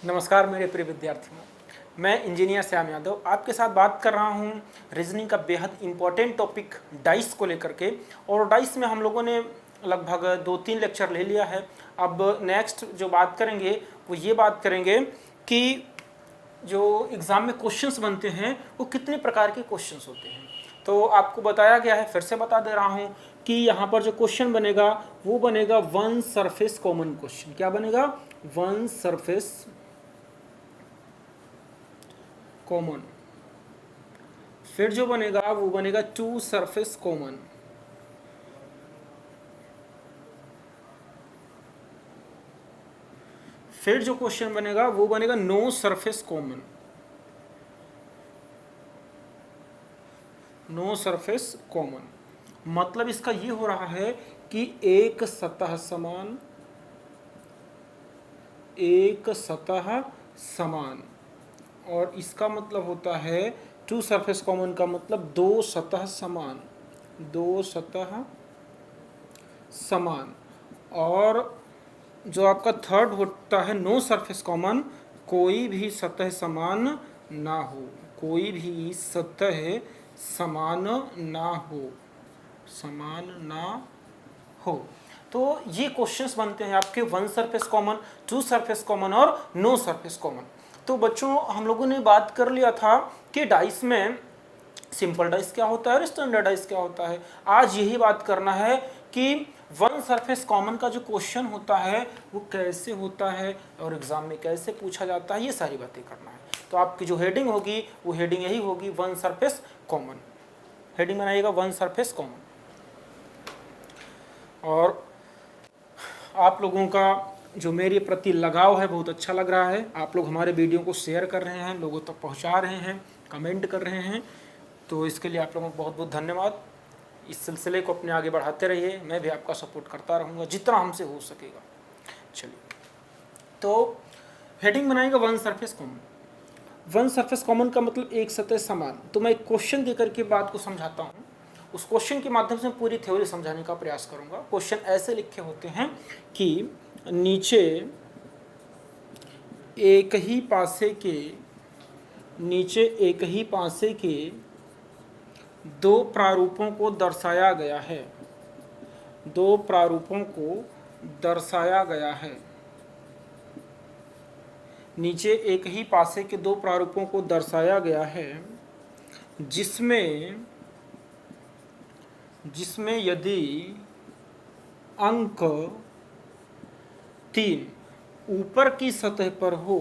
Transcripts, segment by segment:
नमस्कार मेरे प्रिय विद्यार्थियों, मैं इंजीनियर श्याम यादव आपके साथ बात कर रहा हूं रीजनिंग का बेहद इम्पोर्टेंट टॉपिक डाइस को लेकर के। और डाइस में हम लोगों ने लगभग 2-3 लेक्चर ले लिया है। अब नेक्स्ट जो बात करेंगे वो ये बात करेंगे कि जो एग्ज़ाम में क्वेश्चंस बनते हैं वो कितने प्रकार के क्वेश्चंस होते हैं। तो आपको बताया गया है, फिर से बता दे रहा हूँ कि यहाँ पर जो क्वेश्चन बनेगा वो बनेगा वन सरफेस कॉमन क्वेश्चन। क्या बनेगा? One surface common. फिर जो बनेगा वो बनेगा टू सरफेस कॉमन। फिर जो क्वेश्चन बनेगा वो बनेगा no surface common. No surface common मतलब इसका ये हो रहा है कि एक सतह समान, एक सतह समान। और इसका मतलब होता है टू सरफेस कॉमन का मतलब दो सतह समान, दो सतह समान। और जो आपका थर्ड होता है नो सरफेस कॉमन, कोई भी सतह समान ना हो, कोई भी सतह समान ना हो, समान ना हो। तो ये क्वेश्चंस बनते हैं आपके one surface common, two surface common और नो सरफेस कॉमन। तो बच्चों हम लोगों ने बात कर लिया था कि डाइस में सिंपल डाइस क्या होता है और स्टैंडर्ड डाइस क्या होता है। आज यही बात करना है कि वन सरफेस कॉमन का जो क्वेश्चन होता है वो कैसे होता है और एग्जाम में कैसे पूछा जाता है, ये सारी बातें करना है। तो आपकी जो हेडिंग होगी वो हेडिंग यही होगी, वन सरफेस कॉमन। हेडिंग बनाइएगा वन सरफेस कॉमन। और आप लोगों का जो मेरे प्रति लगाव है बहुत अच्छा लग रहा है। आप लोग हमारे वीडियो को शेयर कर रहे हैं, लोगों तक पहुंचा रहे हैं, कमेंट कर रहे हैं, तो इसके लिए आप लोगों को बहुत बहुत धन्यवाद। इस सिलसिले को अपने आगे बढ़ाते रहिए, मैं भी आपका सपोर्ट करता रहूँगा जितना हमसे हो सकेगा। चलिए, तो हेडिंग बनाएगा one surface common. One surface common का मतलब एक सतह समान। तो मैं एक क्वेश्चन देकर के बात को समझाता हूँ, उस क्वेश्चन के माध्यम से पूरी थ्योरी समझाने का प्रयास करूँगा। क्वेश्चन ऐसे लिखे होते हैं कि नीचे एक ही पासे के दो प्रारूपों को दर्शाया गया है, दो प्रारूपों को दर्शाया गया है। नीचे एक ही पासे के दो प्रारूपों को दर्शाया गया है जिसमें यदि अंक 3 ऊपर की सतह पर हो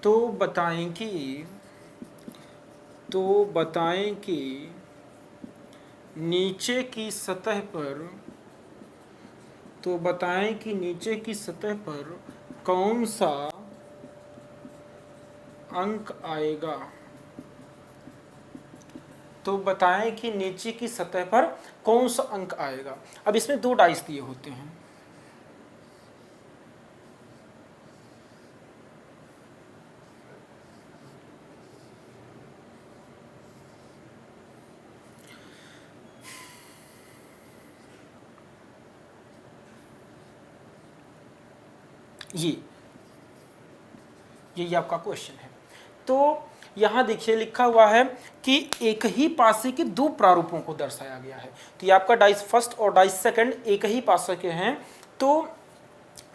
तो बताएं कि नीचे की सतह पर कौन सा अंक आएगा। तो बताएं कि नीचे की सतह पर कौन सा अंक आएगा। अब इसमें दो डाइस दिए होते हैं, यही आपका क्वेश्चन है। तो यहाँ देखिए लिखा हुआ है कि एक ही पासे के दो प्रारूपों को दर्शाया गया है। तो ये आपका डाइस फर्स्ट और डाइस सेकंड एक ही पासे के हैं। तो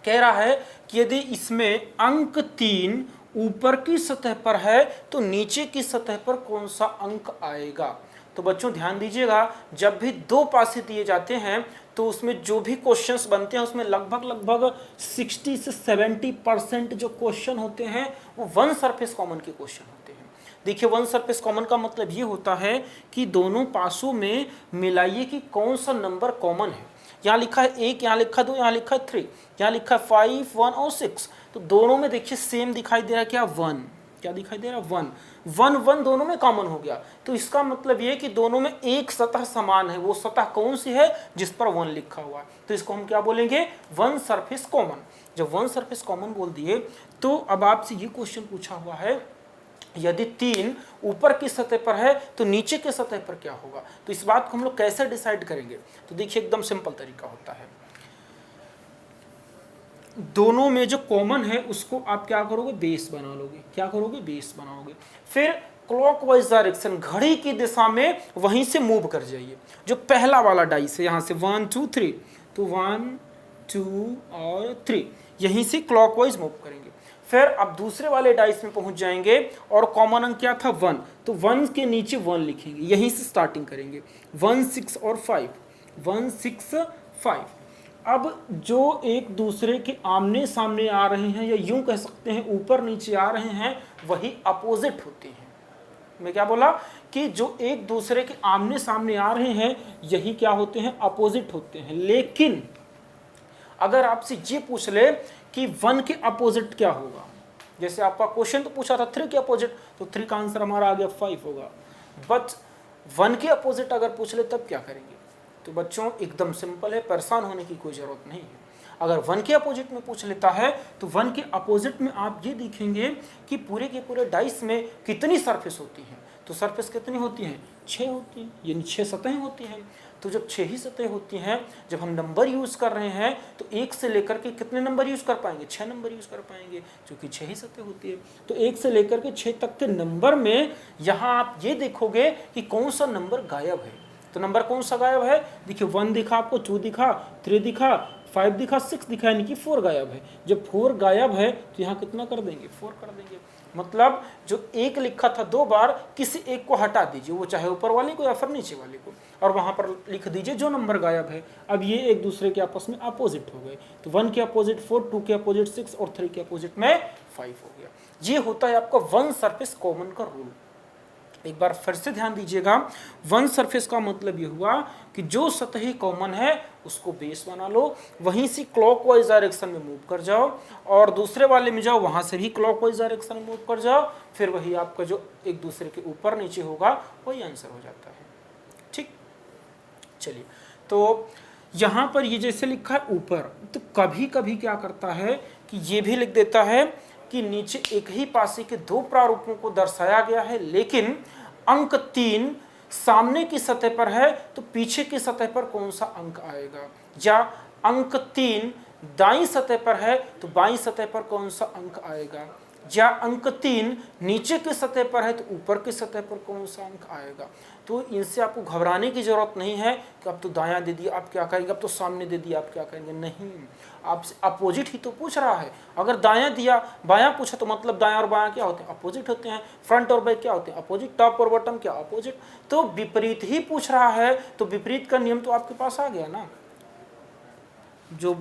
कह रहा है कि यदि इसमें अंक 3 ऊपर की सतह पर है तो नीचे की सतह पर कौन सा अंक आएगा। तो बच्चों ध्यान दीजिएगा, जब भी दो पासे दिए जाते हैं तो उसमें जो भी क्वेश्चंस बनते हैं उसमें लगभग 60 से 70% जो क्वेश्चन होते हैं वो वन सरफेस कॉमन के क्वेश्चन होते हैं। देखिए, वन सरफेस कॉमन का मतलब ये होता है कि दोनों पासों में मिलाइए कि कौन सा नंबर कॉमन है। यहाँ लिखा है 1, यहाँ लिखा है 2, यहाँ लिखा है 3, यहाँ लिखा है 5, 1 और 6। तो दोनों में देखिए सेम दिखाई दे रहा है, क्या 1, क्या दिखाई दे रहा है 1 1 1 दोनों में कॉमन हो गया। तो इसका मतलब ये कि दोनों में एक सतह समान है। वो सतह कौन सी है? जिस पर 1 लिखा हुआ है। तो इसको हम क्या बोलेंगे? One surface common. जब वन सरफेस कॉमन बोल दिए तो अब आपसे ये क्वेश्चन पूछा हुआ है, यदि 3 ऊपर की सतह पर है तो नीचे के सतह पर क्या होगा। तो इस बात को हम लोग कैसे डिसाइड करेंगे? तो देखिए एकदम सिंपल तरीका होता है। दोनों में जो कॉमन है उसको आप क्या करोगे, बेस बना लोगे। क्या करोगे, बेस बनाओगे। फिर क्लॉकवाइज डायरेक्शन, घड़ी की दिशा में वहीं से मूव कर जाइए। जो पहला वाला डाइस है यहाँ से 1 2 3, तो 1 2 और 3 यहीं से क्लॉकवाइज मूव करेंगे। फिर अब दूसरे वाले डाइस में पहुंच जाएंगे और कॉमन अंक क्या था 1, तो 1 के नीचे 1 लिखेंगे, यहीं से स्टार्टिंग करेंगे। 1 6 और 5, 1 6 5। अब जो एक दूसरे के आमने सामने आ रहे हैं, या यूं कह सकते हैं ऊपर नीचे आ रहे हैं, वही अपोजिट होते हैं। मैं क्या बोला कि जो एक दूसरे के आमने सामने आ रहे हैं यही क्या होते हैं, अपोजिट होते हैं। लेकिन अगर आपसे ये पूछ ले कि 1 के अपोजिट क्या होगा, जैसे आपका क्वेश्चन तो पूछा था 3 के अपोजिट, तो 3 का आंसर हमारा आ गया 5 होगा। बट 1 के अपोजिट अगर पूछ ले तब क्या करेंगे? तो बच्चों एकदम सिंपल है, परेशान होने की कोई ज़रूरत नहीं है। अगर 1 के अपोजिट में पूछ लेता है तो 1 के अपोजिट में आप ये देखेंगे कि पूरे के पूरे डाइस में कितनी सरफेस होती हैं। तो सरफेस कितनी होती हैं, 6 होती हैं, यानी 6 सतहें होती हैं। तो जब 6 ही सतहें होती हैं, जब हम नंबर यूज़ कर रहे हैं तो 1 से लेकर के कितने नंबर यूज़ कर पाएंगे, 6 नंबर यूज़ कर पाएंगे, क्योंकि 6 ही सतहें होती है। तो 1 से लेकर के 6 तक के नंबर में यहाँ आप ये देखोगे कि कौन सा नंबर गायब है। तो नंबर कौन सा गायब है, देखिए 1 दिखा आपको, 2 दिखा, 3 दिखा, 5 दिखा, 6 दिखा, यानी कि 4 गायब है। जब 4 गायब है तो यहाँ कितना कर देंगे, 4 कर देंगे। मतलब जो 1 लिखा था 2 बार, किसी एक को हटा दीजिए, वो चाहे ऊपर वाले को या फिर नीचे वाले को, और वहाँ पर लिख दीजिए जो नंबर गायब है। अब ये एक दूसरे के आपस में अपोजिट हो गए। तो 1 के अपोजिट 4, 2 के अपोजिट 6 और 3 के अपोजिट में 5 हो गया। ये होता है आपका 1 सरफेस कॉमन का रूल। एक बार फिर से ध्यान दीजिएगा, 1 सरफेस का मतलब ये हुआ कि जो सतही कॉमन है उसको बेस बना लो, वहीं से क्लॉकवाइज डायरेक्शन में मूव कर जाओ, और दूसरे वाले में जाओ वहां से भी क्लॉकवाइज डायरेक्शन में मूव कर जाओ। फिर वही आपका जो एक दूसरे के ऊपर नीचे होगा वही आंसर हो जाता है। ठीक, चलिए, तो यहां पर ये जैसे लिखा है ऊपर, तो कभी कभी क्या करता है कि ये भी लिख देता है कि नीचे एक ही पासे के 2 प्रारूपों को दर्शाया गया है, लेकिन अंक 3 सामने की सतह पर है तो पीछे की सतह पर कौन सा अंक आएगा, या अंक 3 दाईं सतह पर है तो बाईं सतह पर कौन सा अंक आएगा, या अंक 3 नीचे की सतह पर है तो ऊपर की सतह पर कौन सा अंक आएगा। तो इनसे आपको घबराने की जरूरत नहीं है कि अब तो दायां दे दिया आप क्या करेंगे, अब तो सामने दे दिया आप क्या करेंगे। नहीं, आपसे अपोजिट ही तो पूछ रहा है। अगर दायां दिया बायां पूछा तो मतलब दायां और बायां क्या होते हैं, अपोजिट होते हैं। फ्रंट और बैक क्या होते हैं, अपोजिट। टॉप और बॉटम क्या, अपोजिट। तो विपरीत ही पूछ रहा है, तो विपरीत का नियम तो आपके पास आ गया ना, जो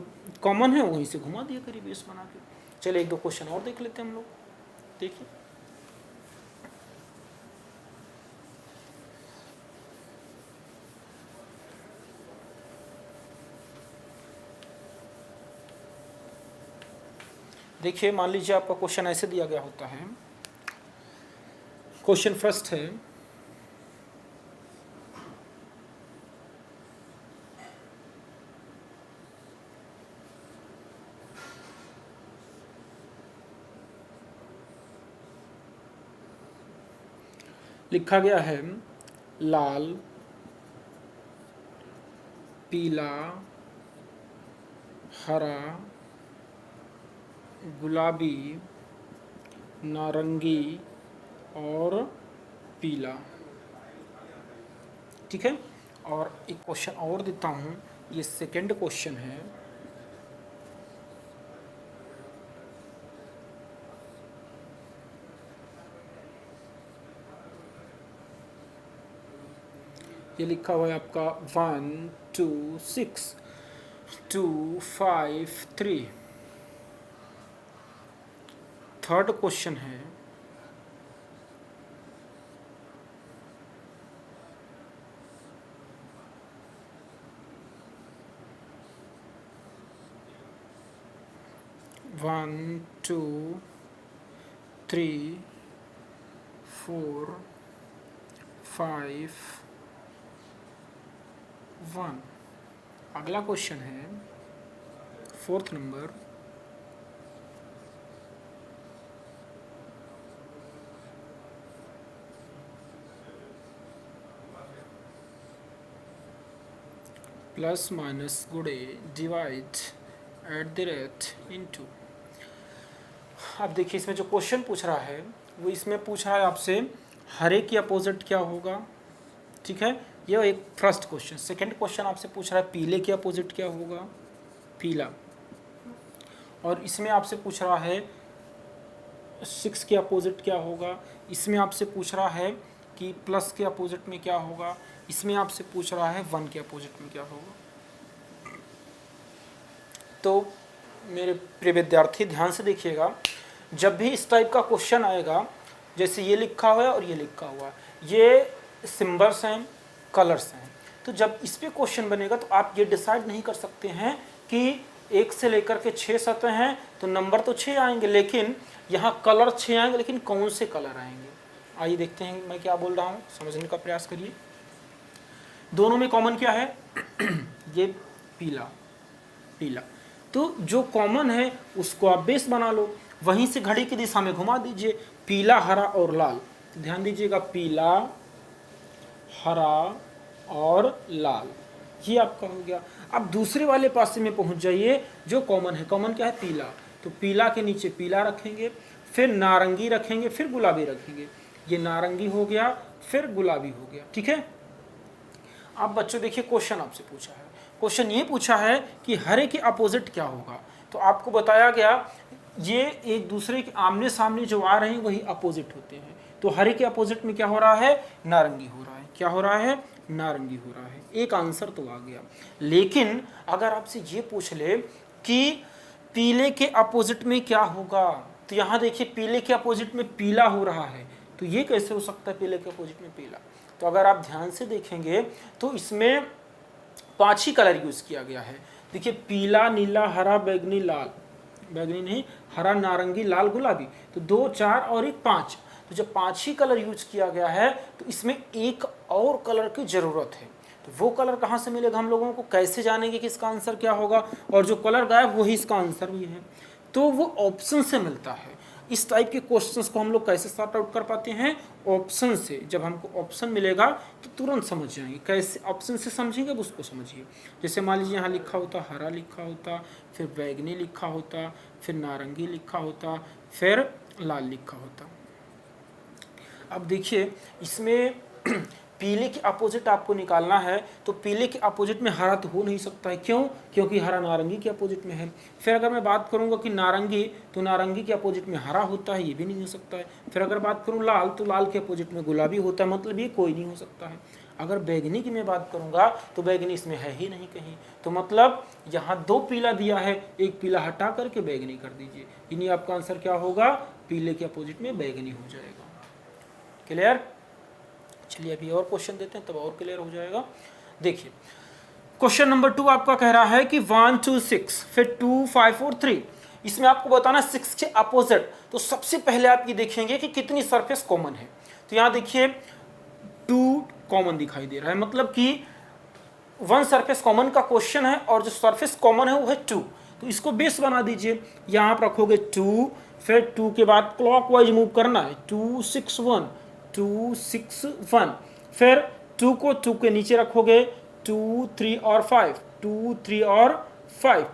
कॉमन है वहीं से घुमा दिया करिए बेस बना के। चलिए एक दो क्वेश्चन और देख लेते हैं हम लोग। देखिए, देखिए मान लीजिए आपका क्वेश्चन ऐसे दिया गया होता है। क्वेश्चन फर्स्ट है, लिखा गया है लाल, पीला, हरा, गुलाबी, नारंगी और पीला। ठीक है, और एक क्वेश्चन और देता हूँ, ये सेकंड क्वेश्चन है। ये लिखा हुआ है आपका 1 2 6 2 5 3। थर्ड क्वेश्चन है, वन टू थ्री 4 5 1। अगला क्वेश्चन है फोर्थ नंबर, प्लस माइनस गुणे डिवाइड @ अब देखिए इसमें जो क्वेश्चन पूछ रहा है वो इसमें पूछ रहा है आपसे हरे की अपोजिट क्या होगा, ठीक है, ये एक फर्स्ट क्वेश्चन। सेकंड क्वेश्चन आपसे पूछ रहा है पीले की अपोजिट क्या होगा, पीला। और इसमें आपसे पूछ रहा है 6 के अपोजिट क्या होगा, इसमें आपसे पूछ रहा है कि प्लस के अपोजिट में क्या होगा, इसमें आपसे पूछ रहा है 1 के अपोजिट में क्या होगा। तो मेरे प्रिय विद्यार्थी ध्यान से देखिएगा, जब भी इस टाइप का क्वेश्चन आएगा, जैसे ये लिखा हुआ है और ये लिखा हुआ है, ये सिंबल्स हैं, कलर्स हैं, तो जब इस पे क्वेश्चन बनेगा तो आप ये डिसाइड नहीं कर सकते हैं कि 1 से लेकर के 6 सतह हैं तो नंबर तो 6 आएंगे, लेकिन यहाँ कलर 6 आएंगे, लेकिन कौन से कलर आएंगे। आइए देखते हैं मैं क्या बोल रहा हूँ, समझने का प्रयास करिए। दोनों में कॉमन क्या है ये पीला, पीला, तो जो कॉमन है उसको आप बेस बना लो, वहीं से घड़ी की दिशा में घुमा दीजिए, पीला, हरा और लाल। ध्यान दीजिएगा, पीला, हरा और लाल, ये आपका हो गया। अब दूसरे वाले पासे में पहुंच जाइए, जो कॉमन है, कॉमन क्या है, पीला, तो पीला के नीचे पीला रखेंगे, फिर नारंगी रखेंगे, फिर गुलाबी रखेंगे, ये नारंगी हो गया, फिर गुलाबी हो गया, ठीक है। अब बच्चों देखिए क्वेश्चन आपसे पूछा है, क्वेश्चन ये पूछा है कि हरे के अपोजिट क्या होगा, तो आपको बताया गया ये एक दूसरे के आमने सामने जो आ रहे हैं वही अपोजिट होते हैं, तो हरे के अपोजिट में क्या हो रहा है, नारंगी हो रहा है, क्या हो रहा है, नारंगी हो रहा है। एक आंसर तो आ गया, लेकिन अगर आपसे ये पूछ ले कि पीले के अपोजिट में क्या होगा, तो यहाँ देखिए पीले के अपोजिट में पीला हो रहा है, तो ये कैसे हो सकता है पीले के अपोजिट में पीला। तो अगर आप ध्यान से देखेंगे तो इसमें 5 ही कलर यूज किया गया है। देखिए पीला, नीला, हरा, बैगनी, लाल, बैगनी नहीं, हरा, नारंगी, लाल, गुलाबी, तो 2, 4 और 1, 5। तो जब 5 ही कलर यूज किया गया है तो इसमें एक और कलर की जरूरत है, तो वो कलर कहाँ से मिलेगा हम लोगों को, कैसे जानेंगे कि इसका आंसर क्या होगा, और जो कलर गायब वही इसका आंसर भी है, तो वो ऑप्शन से मिलता है। इस टाइप के क्वेश्चंस को हम लोग कैसे सॉर्ट आउट कर पाते हैं, ऑप्शन से। जब हमको ऑप्शन मिलेगा तो तुरंत समझ जाएंगे, कैसे ऑप्शन से समझेंगे अब उसको समझिए। जैसे मान लीजिए यहाँ लिखा होता हरा लिखा होता, फिर बैगनी लिखा होता, फिर नारंगी लिखा होता, फिर लाल लिखा होता। अब देखिए इसमें पीले के अपोजिट आपको निकालना है, तो पीले के अपोजिट में हरा तो हो नहीं सकता है, क्यों, क्योंकि हरा नारंगी के अपोजिट में है। फिर अगर मैं बात करूंगा कि नारंगी, तो नारंगी के अपोजिट में हरा होता है, ये भी नहीं हो सकता है। फिर अगर बात करूं लाल, तो लाल के अपोजिट में गुलाबी होता है, मतलब ये कोई नहीं हो सकता है। अगर बैगनी की मैं बात करूंगा तो बैगनी इसमें है ही नहीं कहीं, तो मतलब यहाँ 2 पीला दिया है, एक पीला हटा करके बैगनी कर दीजिए, यानी आपका आंसर क्या होगा, पीले के अपोजिट में बैगनी हो जाएगा। क्लियर। चलिए अभी और क्वेश्चन देते हैं तब और क्लियर हो जाएगा। देखिए क्वेश्चन नंबर 2 आपका कह रहा है कि 1 2 6 फिर 2 5 और 3, इसमें आपको बताना 6 के अपोजिट। तो सबसे पहले आप ये देखेंगे कि कितनी सरफेस कॉमन है, तो यहाँ देखिए 2 कॉमन दिखाई दे रहा है, मतलब कि 1 सरफेस कॉमन का क्वेश्चन है और जो सरफेस कॉमन है वो है 2, तो इसको बेस बना दीजिए। यहाँ आप रखोगे 2, फिर 2 के बाद क्लॉकवाइज मूव करना है, 2 6 1 2 6 1, फिर 2 को 2 के नीचे रखोगे, 2 3 और 5, 2 3 और 5,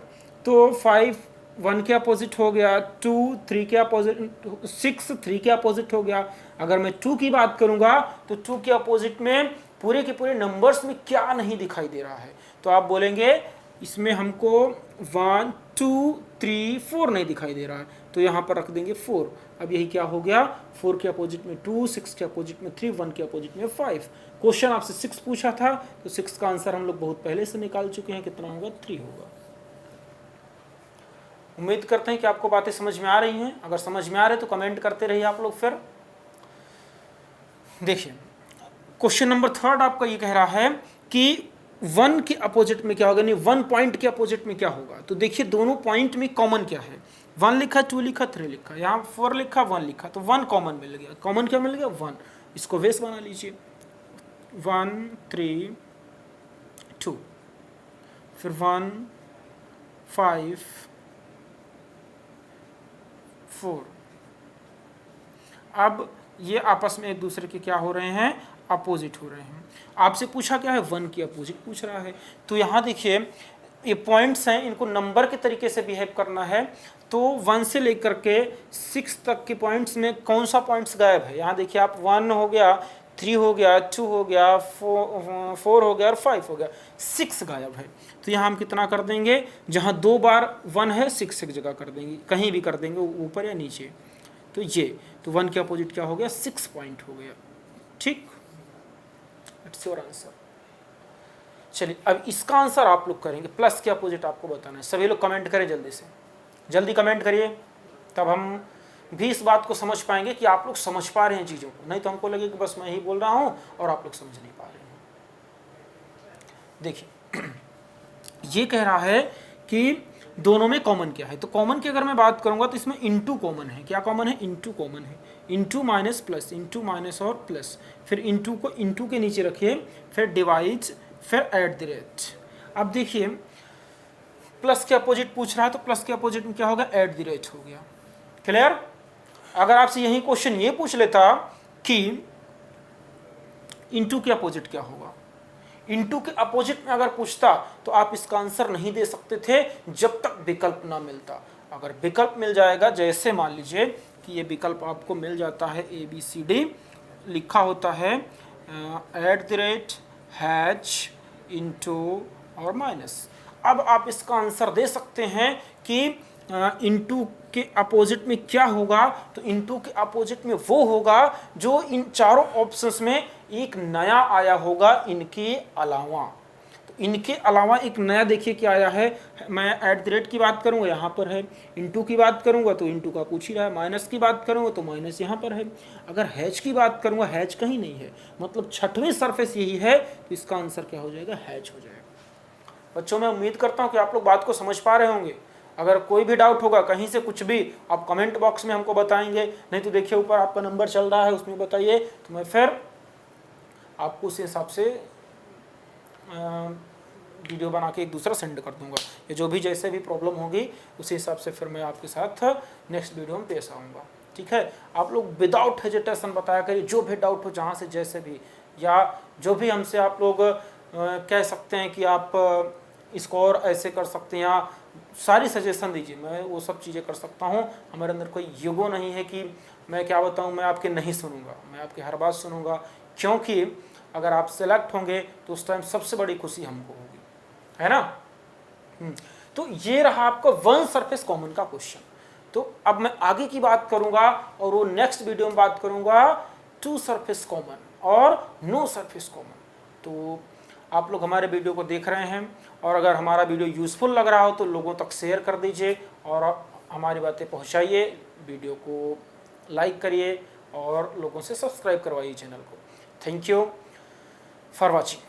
तो 5 1 के अपोजिट हो गया, 2 3 के अपोजिट, 6 3 के अपोजिट हो गया। अगर मैं 2 की बात करूंगा तो 2 के अपोजिट में पूरे के पूरे नंबर्स में क्या नहीं दिखाई दे रहा है, तो आप बोलेंगे इसमें हमको 1 2 3 4 नहीं दिखाई दे रहा है, तो यहाँ पर रख देंगे 4। अब यही क्या हो गया, 4 के अपोजिट में 2, 6 के अपोजिट में 3, 1 के अपोजिट में 5। क्वेश्चन आपसे 6 पूछा था, तो 6 का आंसर हम लोग बहुत पहले से निकाल चुके हैं, कितना होगा, 3 होगा। उम्मीद करते हैं कि आपको बातें समझ में आ रही हैं। अगर समझ में आ रहे तो कमेंट करते रहिए आप लोग। फिर देखिए क्वेश्चन नंबर 3 आपका ये कह रहा है कि 1 के अपोजिट में क्या होगा, नहीं 1 पॉइंट के अपोजिट में क्या होगा। तो देखिए दोनों पॉइंट में कॉमन क्या है, 1 लिखा, 2 लिखा, 3 लिखा, यहाँ 4 लिखा, 1 लिखा, तो 1 कॉमन मिल गया। कॉमन क्या मिल गया, 1। इसको बेस बना लीजिए, 1 3 2, फिर 1 5 4। अब ये आपस में एक दूसरे के क्या हो रहे हैं, अपोजिट हो रहे हैं। आपसे पूछा क्या है, 1 की अपोजिट पूछ रहा है। तो यहाँ देखिए ये पॉइंट्स हैं, इनको नंबर के तरीके से बिहेव करना है। तो 1 से लेकर के 6 तक के पॉइंट्स में कौन सा पॉइंट्स गायब है? यहाँ देखिए आप 1 हो गया, 3 हो गया, 2 हो गया, 4 हो गया और 5 हो गया, 6 गायब है। तो यहाँ हम कितना कर देंगे? जहाँ 2 बार 1 है 6 एक जगह कर देंगे, कहीं भी कर देंगे, ऊपर या नीचे। तो ये तो 1 के अपोजिट क्या हो गया? 6 पॉइंट हो गया। ठीक, इट्स योर आंसर। चलिए अब इसका आंसर आप लोग करेंगे, प्लस के अपोजिट आपको बताना है। सभी लोग कमेंट करें जल्दी से, जल्दी कमेंट करिए, तब हम भी इस बात को समझ पाएंगे कि आप लोग समझ पा रहे हैं चीज़ों को। नहीं तो हमको लगे कि बस मैं ही बोल रहा हूँ और आप लोग समझ नहीं पा रहे हैं। देखिए ये कह रहा है कि दोनों में कॉमन क्या है। तो कॉमन की अगर मैं बात करूंगा तो इसमें इनटू कॉमन है। क्या कॉमन है? इनटू कॉमन है। Into minus plus, into minus और प्लस, फिर इनटू को इनटू के नीचे रखिए, फिर डिवाइड, फिर एट द रेट। अब देखिए प्लस के अपोजिट पूछ रहा है, तो प्लस के अपोजिट में क्या होगा? एट द रेट हो गया। क्लियर? अगर आपसे यही क्वेश्चन ये पूछ लेता कि इनटू के अपोजिट क्या होगा, इनटू के अपोजिट में अगर पूछता तो आप इसका आंसर नहीं दे सकते थे जब तक विकल्प ना मिलता। अगर विकल्प मिल जाएगा, जैसे मान लीजिए कि ये विकल्प आपको मिल जाता है, ABCD लिखा होता है at the rate, hatch, into और माइनस। अब आप इसका आंसर दे सकते हैं कि इनटू के अपोजिट में क्या होगा। तो इनटू के अपोजिट में वो होगा जो इन चारों ऑप्शंस में एक नया आया होगा इनके अलावा। तो इनके अलावा एक नया देखिए क्या आया है। मैं एट द रेट की बात करूंगा, यहाँ पर है। इनटू की बात करूंगा तो इनटू का पूछ ही रहा है। माइनस की बात करूंगा तो माइनस यहाँ पर है। अगर हैच की बात करूंगा, हैच कहीं नहीं है, मतलब छठवीं सरफेस यही है। तो इसका आंसर क्या हो जाएगा? हैच हो जाएगा। बच्चों मैं उम्मीद करता हूँ कि आप लोग बात को समझ पा रहे होंगे। अगर कोई भी डाउट होगा कहीं से कुछ भी, आप कमेंट बॉक्स में हमको बताएंगे। नहीं तो देखिए ऊपर आपका नंबर चल रहा है, उसमें बताइए, तो मैं फिर आपको उस हिसाब से वीडियो बना के एक दूसरा सेंड कर दूंगा। या जो भी जैसे भी प्रॉब्लम होगी उसी हिसाब से फिर मैं आपके साथ नेक्स्ट वीडियो में पेश आऊँगा। ठीक है? आप लोग विदाउट हेजिटेशन बताया करिए, जो भी डाउट हो, जहाँ से जैसे भी, या जो भी हमसे आप लोग कह सकते हैं कि आप इसको और ऐसे कर सकते हैं, या सारी सजेशन दीजिए, मैं वो सब चीज़ें कर सकता हूँ। हमारे अंदर कोई ईगो नहीं है कि मैं क्या बताऊँ, मैं आपके नहीं सुनूंगा, मैं आपकी हर बात सुनूंगा। क्योंकि अगर आप सेलेक्ट होंगे तो उस टाइम सबसे बड़ी खुशी हमको होगी, है ना? तो ये रहा आपका 1 सरफेस कॉमन का क्वेश्चन। तो अब मैं आगे की बात करूंगा और वो नेक्स्ट वीडियो में बात करूंगा 2 सरफेस कॉमन और नो सरफेस कॉमन। तो आप लोग हमारे वीडियो को देख रहे हैं और अगर हमारा वीडियो यूज़फुल लग रहा हो तो लोगों तक शेयर कर दीजिए और हमारी बातें पहुंचाइए। वीडियो को लाइक करिए और लोगों से सब्सक्राइब करवाइए चैनल को। Thank you for watching.